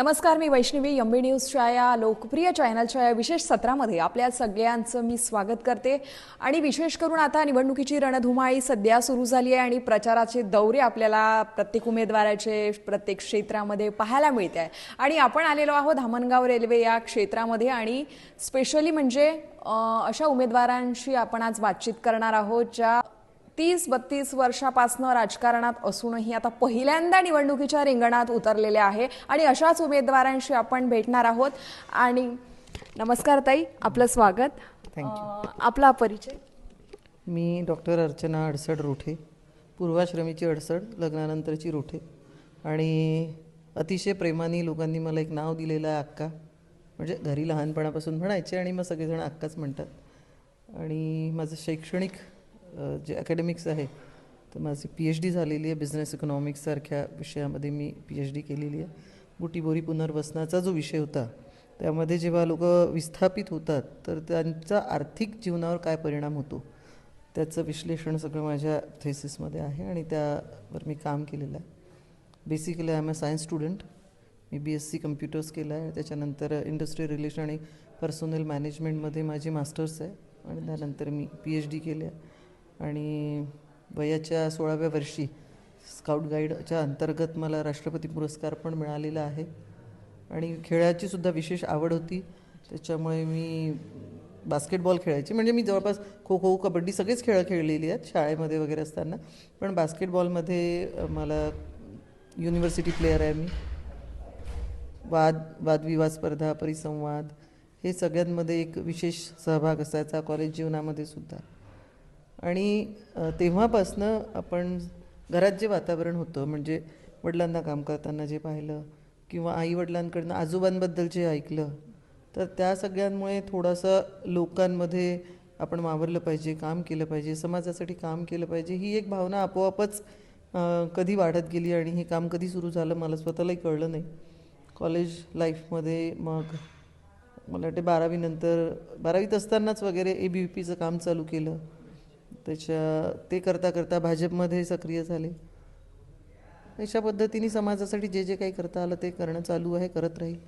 नमस्कार, मी वैष्णवी. एमबी न्यूजच्या या लोकप्रिय चॅनलच्या या विशेष सत्रामध्ये आपल्या सगळ्यांचं मी स्वागत करते. आणि विशेष करून आता निवडणुकीची रणधुमाळी सध्या सुरू झाली आहे आणि प्रचाराचे दौरे आपल्याला प्रत्येक उमेदवाराचे प्रत्येक क्षेत्रामध्ये पाहायला मिळते आहे. आणि आपण आलेलो आहोत धामणगाव रेल्वे या क्षेत्रामध्ये आणि स्पेशली म्हणजे अशा उमेदवारांशी आपण आज बातचीत करणार आहोत ज्या 30-32 वर्षापासून राजकारणात असूनही आता पहिल्यांदा निवडणुकीच्या रिंगणात उतरलेले आहे आणि अशाच उमेदवारांशी आपण भेटणार आहोत. आणि नमस्कार ताई, आपलं स्वागत. आपला परिचय. मी डॉक्टर अर्चना अडसड रोठे, पूर्वाश्रमीची अडसड, लग्नानंतरची रोठे. आणि अतिशय प्रेमाने लोकांनी मला एक नाव दिलेलं आहे अक्का. म्हणजे घरी लहानपणापासून म्हणायचे आणि मग सगळेजण अक्काच म्हणतात. आणि माझं शैक्षणिक जे अकॅडमिक्स आहे तर माझी PhD झालेली आहे. बिझनेस इकॉनॉमिक्ससारख्या विषयामध्ये मी PhD केलेली आहे. बुटीबोरी पुनर्वसनाचा जो विषय होता त्यामध्ये जेव्हा लोक विस्थापित होतात तर त्यांचा आर्थिक जीवनावर काय परिणाम होतो त्याचं विश्लेषण सगळं माझ्या थेसिसमध्ये आहे आणि त्यावर मी काम केलेलं आहे. Basically I am a science student. Me BSc computers केलं आहे. त्याच्यानंतर इंडस्ट्रियल रिलेशन आणि पर्सोनल मॅनेजमेंटमध्ये माझी मास्टर्स आहे आणि त्यानंतर मी PhD केले आहे. आणि वयाच्या 16व्या वर्षी स्काउट गाईडच्या अंतर्गत मला राष्ट्रपती पुरस्कार पण मिळालेला आहे. आणि खेळाची सुद्धा विशेष आवड होती, त्याच्यामुळे मी बास्केटबॉल खेळायची. म्हणजे मी जवळपास खो खो, कबड्डी सगळेच खेळ खेळलेली आहेत शाळेमध्ये वगैरे असताना. पण बास्केटबॉलमध्ये मला युनिव्हर्सिटी प्लेयर आहे मी. वादविवाद स्पर्धा, परिसंवाद हे सगळ्यांमध्ये एक विशेष सहभाग असायचा कॉलेज जीवनामध्ये सुद्धा. आणि तेव्हापासनं आपण घरात जे वातावरण होतं म्हणजे वडिलांना काम करताना जे पाहिलं किंवा आईवडिलांकडनं आजोबांबद्दल जे ऐकलं तर त्या सगळ्यांमुळे थोडंसं लोकांमध्ये आपण वावरलं पाहिजे, काम केलं पाहिजे, समाजासाठी काम केलं पाहिजे ही एक भावना आपोआपच कधी वाढत गेली. आणि हे काम कधी सुरू झालं मला स्वतःलाही कळलं नाही. कॉलेज लाईफमध्ये मग मला वाटते 12वीत असतानाच वगैरे ABVPचं काम चालू केलं. ते करता करता भाजपमध्ये सक्रिय झाले. अशा पद्धतीने समाजासाठी जे जे काही करता आलं ते करणं चालू आहे, करत राहील.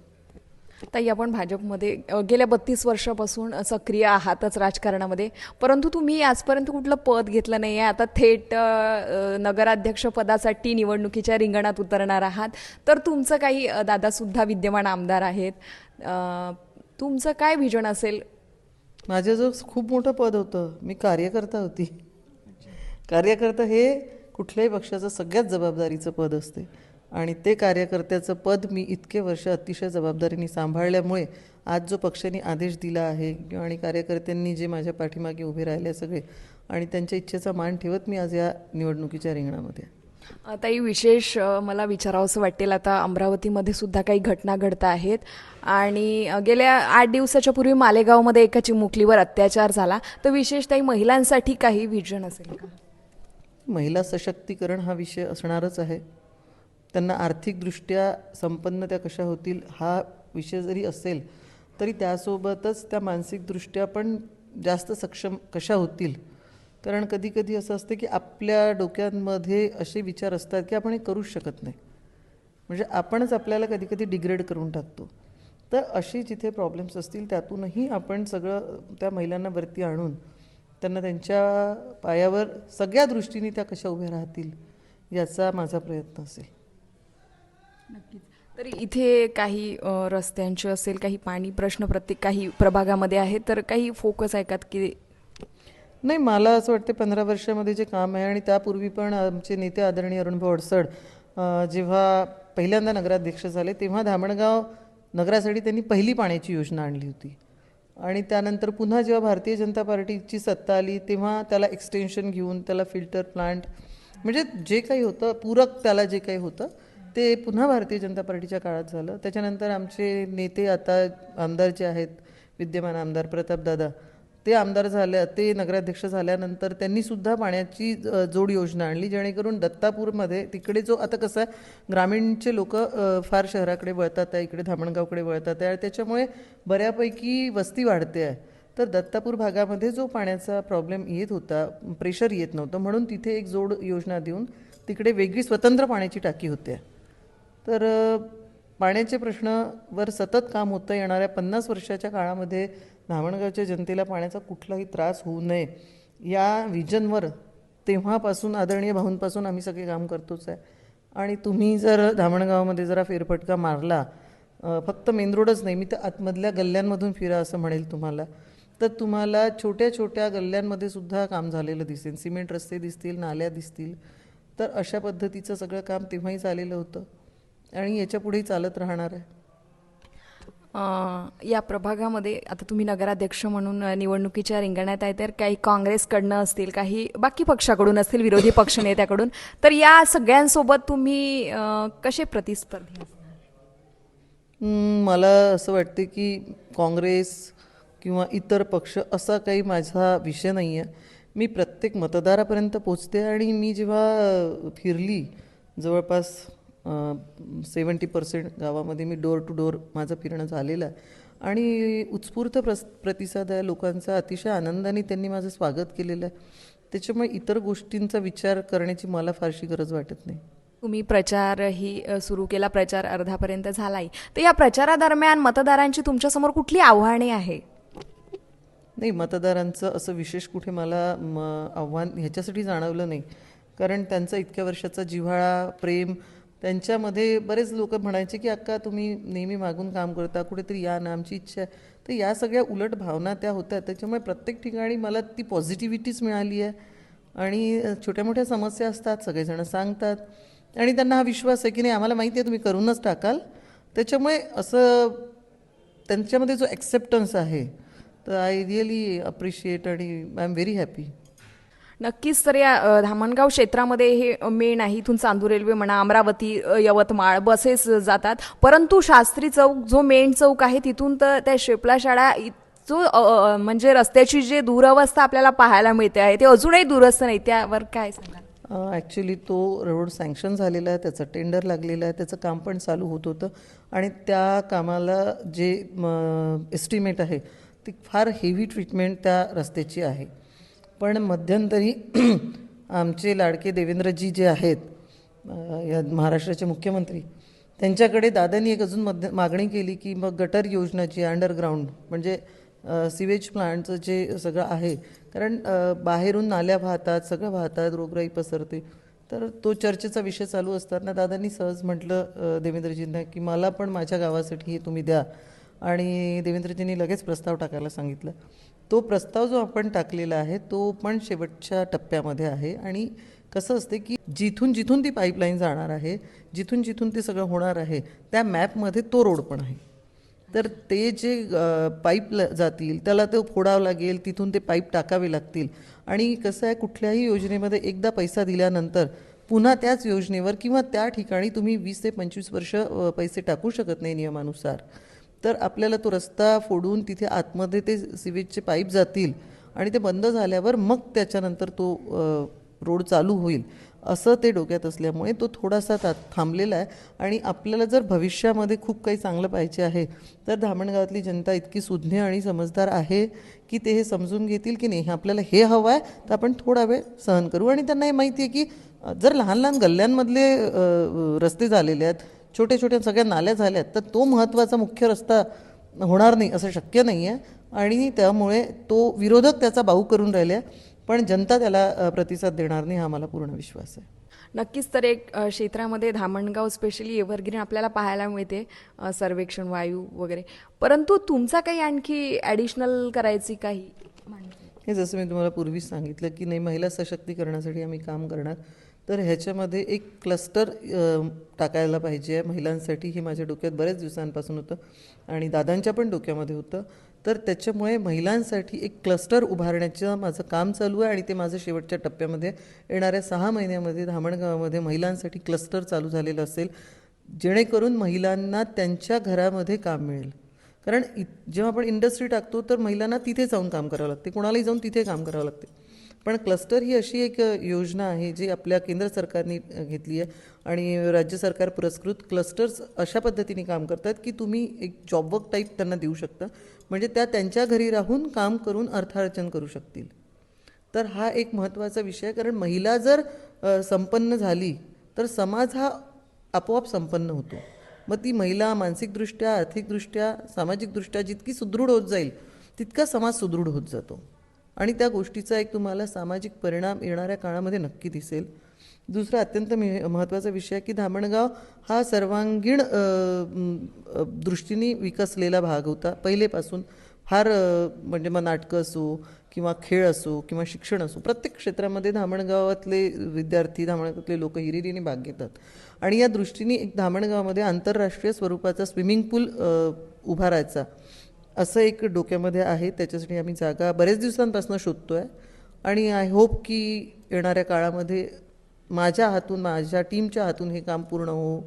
ताई, आपण भाजपमध्ये गेल्या 32 वर्षापासून सक्रिय आहातच राजकारणामध्ये, परंतु तुम्ही आजपर्यंत कुठलं पद घेतलं नाही आहे. आता थेट नगराध्यक्ष पदासाठी निवडणुकीच्या रिंगणात उतरणार आहात. तर तुमचं काही दादासुद्धा विद्यमान आमदार आहेत, तुमचं काय व्हिजन असेल? माझ्याजवळ खूप मोठं पद होतं. मी कार्यकर्ता होती. कार्यकर्ता हे कुठल्याही पक्षाचं सगळ्यात जबाबदारीचं पद असते आणि ते कार्यकर्त्याचं पद मी इतके वर्ष अतिशय जबाबदारीने सांभाळल्यामुळे आज जो पक्षाने आदेश दिला आहे आणि कार्यकर्त्यांनी जे माझ्या पाठीमागे उभे राहिले सगळे आणि त्यांच्या इच्छेचा मान ठेवत मी आज या निवडणुकीच्या रिंगणामध्ये. ताई, विशेष मला विचारावंसं वाटेल, आता अमरावतीमध्ये सुद्धा काही घटना घडत आहेत आणि गेल्या 8 दिवसाच्या पूर्वी मालेगावमध्ये एका चिमुकलीवर अत्याचार झाला. तर विशेष ताई, महिलांसाठी काही विजन असेल का? महिला सशक्तीकरण हा विषय असणारच आहे. त्यांना आर्थिकदृष्ट्या संपन्न त्या कशा होतील हा विषय जरी असेल तरी त्यासोबतच त्या मानसिकदृष्ट्या पण जास्त सक्षम कशा होतील. कारण कधी कधी असं असतं की आपल्या डोक्यांमध्ये असे विचार असतात की आपण हे करूच शकत नाही. म्हणजे आपणच आपल्याला कधी कधी डिग्रेड करून टाकतो. तर अशी जिथे प्रॉब्लेम्स असतील त्यातूनही आपण सगळं त्या महिलांना वरती आणून त्यांना त्यांच्या पायावर सगळ्या दृष्टीने त्या कशा उभ्या राहतील याचा माझा प्रयत्न असेल. नक्कीच. तरी इथे काही रस्त्यांचे असेल, काही पाणी प्रश्न प्रत्येक काही प्रभागामध्ये आहे, तर काही फोकस आहे का की? नाही, मला असं वाटतं 15 वर्षामध्ये जे काम आहे आणि त्यापूर्वी पण आमचे नेते आदरणीय अरुणभाऊ अडसड जेव्हा पहिल्यांदा नगराध्यक्ष झाले तेव्हा धामणगाव नगरासाठी त्यांनी पहिली पाण्याची योजना आणली होती. आणि त्यानंतर पुन्हा जेव्हा भारतीय जनता पार्टीची सत्ता आली तेव्हा त्याला एक्सटेन्शन घेऊन त्याला फिल्टर प्लांट म्हणजे जे काही होतं पूरक त्याला जे काही होतं ते पुन्हा भारतीय जनता पार्टीच्या काळात झालं. त्याच्यानंतर आमचे नेते आता आमदार जे आहेत विद्यमान आमदार प्रतापदादा ते आमदार ते नगराध्यक्ष झाल्यानंतर त्यांनीसुद्धा पाण्याची जोड योजना आणली जेणेकरून दत्तापूरमध्ये तिकडे जो आता कसं आहे ग्रामीणचे लोक फार शहराकडे वळतात आहे, इकडे धामणगावकडे वळतात आहे, त्याच्यामुळे बऱ्यापैकी वस्ती वाढते आहे. तर दत्तापूर भागामध्ये जो पाण्याचा प्रॉब्लेम येत होता, प्रेशर येत नव्हतं, म्हणून तिथे एक जोड योजना देऊन तिकडे वेगळी स्वतंत्र पाण्याची टाकी होते. तर पाण्याच्या प्रश्नावर सतत काम होतं. येणाऱ्या 50 वर्षाच्या काळामध्ये धामणगावच्या जनतेला पाण्याचा कुठलाही त्रास होऊ नये या विजनवर तेव्हापासून आदरणीय भाऊंपासून आम्ही सगळे काम करतोच आहे. आणि तुम्ही जर धामणगावामध्ये जरा फेरफटका मारला, फक्त मेन रोडच नाही, मी तर आतमधल्या गल्ल्यांमधून फिरा असं म्हणेल तुम्हाला, तर तुम्हाला छोट्या छोट्या गल्ल्यांमध्ये सुद्धा काम झालेलं दिसेल. सिमेंट रस्ते दिसतील, नाल्या दिसतील. तर अशा पद्धतीचं सगळं काम तेव्हाही चाललेलं होतं आणि याच्या पुढेही चालत राहणार आहे. या प्रभागामध्ये आता तुम्ही नगराध्यक्ष म्हणून निवडणुकीच्या रिंगणात आहे, तर काही काँग्रेसकडनं असतील, काही बाकी पक्षाकडून असतील, विरोधी पक्षनेत्याकडून, तर या सगळ्यांसोबत तुम्ही कसे प्रतिस्पर्धी असणार? मला असं वाटते की काँग्रेस किंवा इतर पक्ष असा काही माझा विषय नाही आहे. मी प्रत्येक मतदारापर्यंत पोचते आणि मी जेव्हा फिरली जवळपास 70% गावामध्ये मी डोर टू डोर माझं फिरणं झालेलं आहे आणि उत्स्फूर्त प्रतिसाद आहे लोकांचा. अतिशय आनंदाने त्यांनी माझं स्वागत केलेलं आहे. त्याच्यामुळे इतर गोष्टींचा विचार करण्याची मला फारशी गरज वाटत नाही. तुम्ही प्रचारही सुरू केला, प्रचार अर्धापर्यंत झालाही, तर या प्रचारादरम्यान मतदारांची तुमच्यासमोर कुठली आव्हाने आहे? नाही, मतदारांचं असं विशेष कुठे मला आव्हान ह्याच्यासाठी जाणवलं नाही, कारण त्यांचा इतक्या वर्षाचा जिव्हाळा, प्रेम, त्यांच्यामध्ये बरेच लोक म्हणायचे की अक्का तुम्ही नेहमी मागून काम करता, कुठेतरी या ना, आमची इच्छा आहे. तर या सगळ्या उलट भावना त्या होत्या. त्याच्यामुळे प्रत्येक ठिकाणी मला ती पॉझिटिव्हिटीच मिळाली आहे आणि छोट्या मोठ्या समस्या असतात, सगळेजण सांगतात आणि त्यांना हा विश्वास आहे की नाही आम्हाला माहिती आहे तुम्ही करूनच टाकाल. त्याच्यामुळे असं त्यांच्यामध्ये जो ॲक्सेप्टन्स आहे, तर आय रिअली अप्रिशिएट आणि आय एम व्हेरी हॅपी. नक्कीच. तर या धामणगाव क्षेत्रामध्ये हे मेन आहे, इथून चांदूर रेल्वे म्हणा, अमरावती, यवतमाळ बसेस जातात, परंतु शास्त्री चौक जो मेन चौक आहे तिथून तर त्या शेपला शाळा जो म्हणजे रस्त्याची जी दुरवस्था आपल्याला पाहायला मिळते आहे ते अजूनही दुरस्त नाही, त्यावर काय सांगाल? ॲक्च्युली तो रोड सँक्शन झालेला आहे, त्याचं टेंडर लागलेलं आहे, त्याचं काम पण चालू होत होतं आणि त्या कामाला जे एस्टिमेट आहे ती फार हेवी ट्रीटमेंट त्या रस्त्याची आहे. पण मध्यंतरी आमचे लाडके देवेंद्रजी जे आहेत या महाराष्ट्राचे मुख्यमंत्री, त्यांच्याकडे दादांनी एक अजून मागणी केली की मग गटर योजनाची अंडरग्राऊंड म्हणजे सिवेज प्लांटचं जे सगळं आहे, कारण बाहेरून नाल्या वाहतात, सगळं वाहतात, रोगराई पसरते. तर तो चर्चेचा विषय चालू असताना दादांनी सहज म्हटलं देवेंद्रजींना की मला पण माझ्या गावासाठी हे तुम्ही द्या आणि देवेंद्रजींनी लगेच प्रस्ताव टाकायला सांगितलं. तो प्रस्ताव जो आपण टाकलेला आहे तो पण शेवटच्या टप्प्यामध्ये आहे आणि कसं असते की जिथून जिथून ती पाईपलाईन जाणार आहे, जिथून जिथून ते सगळं होणार आहे, त्या मॅपमध्ये तो रोड पण आहे. तर ते जे पाईप जातील त्याला ते फोडावं लागेल, तिथून ते पाईप टाकावे लागतील आणि कसं आहे कुठल्याही योजनेमध्ये एकदा पैसा दिल्यानंतर पुन्हा त्याच योजनेवर किंवा त्या ठिकाणी तुम्ही 20 ते 25 वर्ष पैसे टाकू शकत नाही नियमानुसार. तर आपल्याला तो रस्ता फोडून तिथे आतमध्ये ते सिवेजचे पाईप जातील आणि ते बंद झाल्यावर मग त्याच्यानंतर तो रोड चालू होईल असं ते डोक्यात असल्यामुळे तो थोडासा थांबलेला आहे. आणि आपल्याला जर भविष्यामध्ये खूप काही चांगलं पाहिजे आहे तर धामणगावातली जनता इतकी सुज्ञ आणि समजदार आहे की ते हे समजून घेतील की नाही आपल्याला हे हवं आहे तर आपण थोडा वेळ सहन करू. आणि त्यांना हे माहिती आहे की जर लहान लहान गल्ल्यांमधले रस्ते झालेले आहेत, छोट्या छोट्या सगळ्या नाल्या झाल्या आहेत, तर तो महत्त्वाचा मुख्य रस्ता होणार नाही असं शक्य नाही आहे आणि त्यामुळे तो विरोधक त्याचा बाऊ करून राहिले, पण जनता त्याला प्रतिसाद देणार नाही हा मला पूर्ण विश्वास आहे. नक्कीच. तर एक क्षेत्रामध्ये धामणगाव स्पेशली एव्हरग्रीन आपल्याला पाहायला मिळते, सर्वेक्षण वायू वगैरे, परंतु तुमचा काही आणखी ॲडिशनल करायची काही हे जसं मी तुम्हाला पूर्वीच सांगितलं की नाही महिला सशक्तीकरणासाठी आम्ही काम करणार, तर ह्याच्यामध्ये एक क्लस्टर टाकायला पाहिजे महिलांसाठी. हे माझ्या डोक्यात बऱ्याच दिवसांपासून होतं आणि दादांच्या पण डोक्यामध्ये होतं. तर त्याच्यामुळे महिलांसाठी एक क्लस्टर उभारण्याचं माझं काम चालू आहे आणि ते माझं शेवटच्या टप्प्यामध्ये येणाऱ्या 6 महिन्यामध्ये धामणगावामध्ये महिलांसाठी क्लस्टर चालू झालेलं असेल, जेणेकरून महिलांना त्यांच्या घरामध्ये काम मिळेल. कारण जेव्हा आपण इंडस्ट्री टाकतो तर महिलांना तिथे जाऊन काम करावं लागते, कोणालाही जाऊन तिथे काम करावं लागते. पण क्लस्टर ही अशी एक योजना आहे जी आपल्या केंद्र सरकारने घेतली आहे आणि राज्य सरकार पुरस्कृत क्लस्टर्स अशा पद्धतीने काम करतात की तुम्ही एक जॉबवर्क टाईप त्यांना देऊ शकता, म्हणजे त्या त्यांच्या घरी राहून काम करून अर्थार्जन करू शकतील. तर हा एक महत्त्वाचा विषय आहे, कारण महिला जर संपन्न झाली तर समाज हा आपोआप संपन्न होतो. मग ती महिला मानसिकदृष्ट्या, आर्थिकदृष्ट्या, सामाजिकदृष्ट्या जितकी सुदृढ होत जाईल तितका समाज सुदृढ होत जातो आणि त्या गोष्टीचा एक तुम्हाला सामाजिक परिणाम येणाऱ्या काळामध्ये नक्की दिसेल. दुसरा अत्यंत महत्त्वाचा विषय आहे की धामणगाव हा सर्वांगीण दृष्टीने विकसलेला भाग होता पहिलेपासून. फार म्हणजे मग नाटकं असो किंवा खेळ असो किंवा शिक्षण असो, प्रत्येक क्षेत्रामध्ये धामणगावातले विद्यार्थी, धामणगावातले लोक हिरिरीने भाग घेतात. आणि या दृष्टीने एक धामणगावामध्ये आंतरराष्ट्रीय स्वरूपाचा स्विमिंग पूल उभारायचा असं एक डोक्यामध्ये आहे. त्याच्यासाठी आम्ही जागा बरेच दिवसांपासून शोधतो आहे आणि आय होप की येणाऱ्या काळामध्ये माझ्या हातून, माझ्या टीमच्या हातून हे काम पूर्ण हो.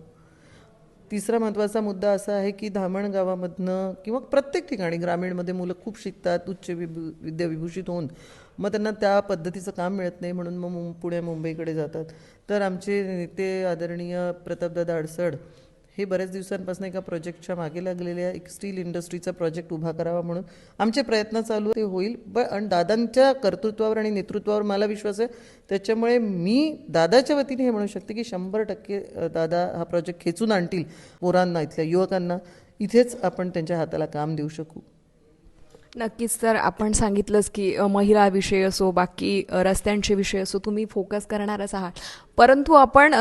तिसरा महत्त्वाचा मुद्दा असा आहे की धामणगावामधनं किंवा प्रत्येक ठिकाणी ग्रामीणमध्ये मुलं खूप शिकतात, उच्च विद्याविभूषित होऊन मग त्यांना त्या पद्धतीचं काम मिळत नाही, म्हणून मग पुणे मुंबईकडे जातात. तर आमचे नेते आदरणीय प्रतापदादा अडसड हे बऱ्याच दिवसांपासून एका प्रोजेक्टच्या मागे लागलेले आहे. एक स्टील इंडस्ट्रीचा प्रोजेक्ट उभा करावा म्हणून आमचे प्रयत्न चालू ते होईल. आणि दादांच्या कर्तृत्वावर आणि नेतृत्वावर मला विश्वास आहे. त्याच्यामुळे मी दादाच्या वतीने हे म्हणू शकते की 100% दादा हा प्रोजेक्ट खेचून आणतील. पोरांना, इथल्या युवकांना इथेच आपण त्यांच्या हाताला काम देऊ शकू. नक्कीच. तर आपण सांगितलंच की महिला विषय असो, बाकी रस्त्यांचे विषय असो, तुम्ही फोकस करणारच आहात. परंतु आपण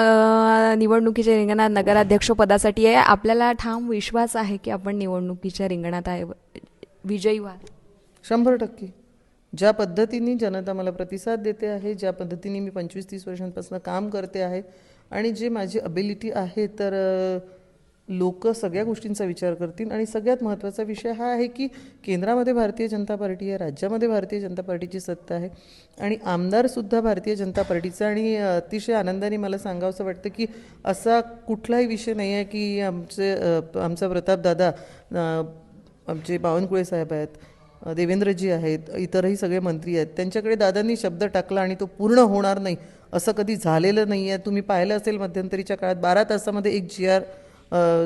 निवडणुकीच्या रिंगणात नगराध्यक्षपदासाठी आहे. आपल्याला ठाम विश्वास आहे की आपण निवडणुकीच्या रिंगणात आहे, विजयी व्हाल? 100%. ज्या पद्धतीने जनता मला प्रतिसाद देते आहे, ज्या पद्धतीने मी 25-30 वर्षांपासून काम करते आहे आणि जे माझी अबिलिटी आहे, तर लोक सगळ्या गोष्टींचा विचार करतील. आणि सगळ्यात महत्त्वाचा विषय हा आहे की केंद्रामध्ये भारतीय जनता पार्टी आहे, राज्यामध्ये भारतीय जनता पार्टीची सत्ता आहे आणि आमदारसुद्धा भारतीय जनता पार्टीचा. आणि अतिशय आनंदाने मला सांगावंसं वाटतं की असा कुठलाही विषय नाही आहे की आमचा प्रतापदादा, आमचे बावनकुळे साहेब आहेत, देवेंद्रजी आहेत, इतरही सगळे मंत्री आहेत, त्यांच्याकडे दादांनी शब्द टाकला आणि तो पूर्ण होणार नाही असं कधी झालेलं नाही आहे. तुम्ही पाहिलं असेल मध्यंतरीच्या काळात 12 तासामध्ये एक GR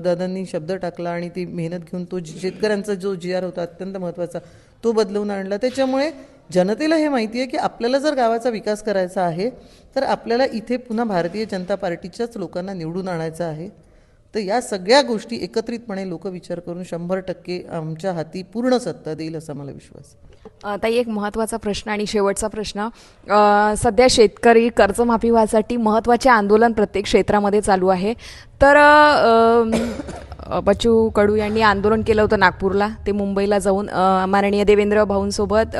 दादांनी शब्द टाकला आणि ती मेहनत घेऊन तो शेतकऱ्यांचा जो GR होता अत्यंत महत्त्वाचा तो बदलवून आणला. त्याच्यामुळे जनतेला हे माहिती आहे की आपल्याला जर गावाचा विकास करायचा आहे तर आपल्याला इथे पुन्हा भारतीय जनता पार्टीच्याच लोकांना निवडून आणायचं आहे. तर या सगळ्या गोष्टी एकत्रितपणे लोक विचार करून 100% आमच्या हाती पूर्ण सत्ता देईल असा मला विश्वास. ताई, एक महत्त्वाचा प्रश्न आणि शेवटचा प्रश्न. सध्या शेतकरी कर्जमाफी व्हायसाठी महत्त्वाचे आंदोलन प्रत्येक क्षेत्रामध्ये चालू आहे. तर बच्चू कडू यांनी आंदोलन केलं होतं नागपूरला. ते मुंबईला जाऊन माननीय देवेंद्र भाऊंसोबत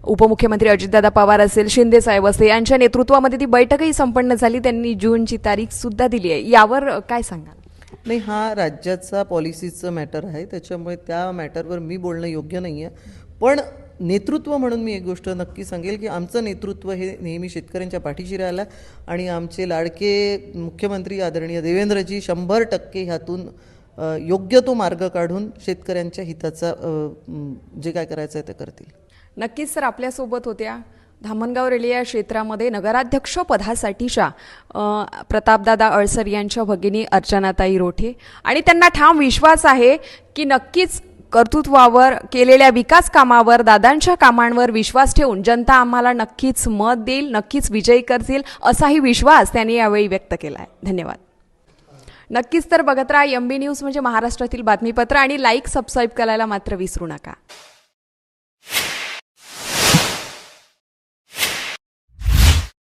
उपमुख्यमंत्री अजितदादा पवार असेल, शिंदे साहेब असेल, यांच्या नेतृत्वामध्ये ती बैठकही संपन्न झाली. त्यांनी जूनची तारीखसुद्धा दिली आहे. यावर काय सांगाल? नाही, हा राज्याचा पॉलिसीचं मॅटर आहे, त्याच्यामुळे त्या मॅटरवर मी बोलणं योग्य नाही आहे. पण नेतृत्व म्हणून मी एक गोष्ट नक्की सांगेल की आमचं नेतृत्व हे नेहमी शेतकऱ्यांच्या पाठीशी राहिलं आणि आमचे लाडके मुख्यमंत्री आदरणीय देवेंद्रजी 100% ह्यातून योग्य तो मार्ग काढून शेतकऱ्यांच्या हिताचा जे काय करायचं आहे ते करतील. नक्कीच. सर, आपल्यासोबत होत्या धामणगाव रेल्वे या क्षेत्रामध्ये नगराध्यक्ष पदासाठीच्या प्रतापदादा अडसर यांच्या भगिनी अर्चनाताई रोठे. आणि त्यांना ठाम विश्वास आहे की नक्कीच कर्तृत्वावर, केलेल्या विकास कामावर, दादांच्या कामांवर विश्वास ठेवून जनता आम्हाला नक्कीच मत देईल, नक्कीच विजयी करतील असाही विश्वास त्यांनी यावेळी व्यक्त केला आहे. धन्यवाद. नक्कीच. तर बघत राहा MB न्यूज, म्हणजे महाराष्ट्रातील बातमीपत्र, आणि लाईक, सबस्क्राईब करायला मात्र विसरू नका.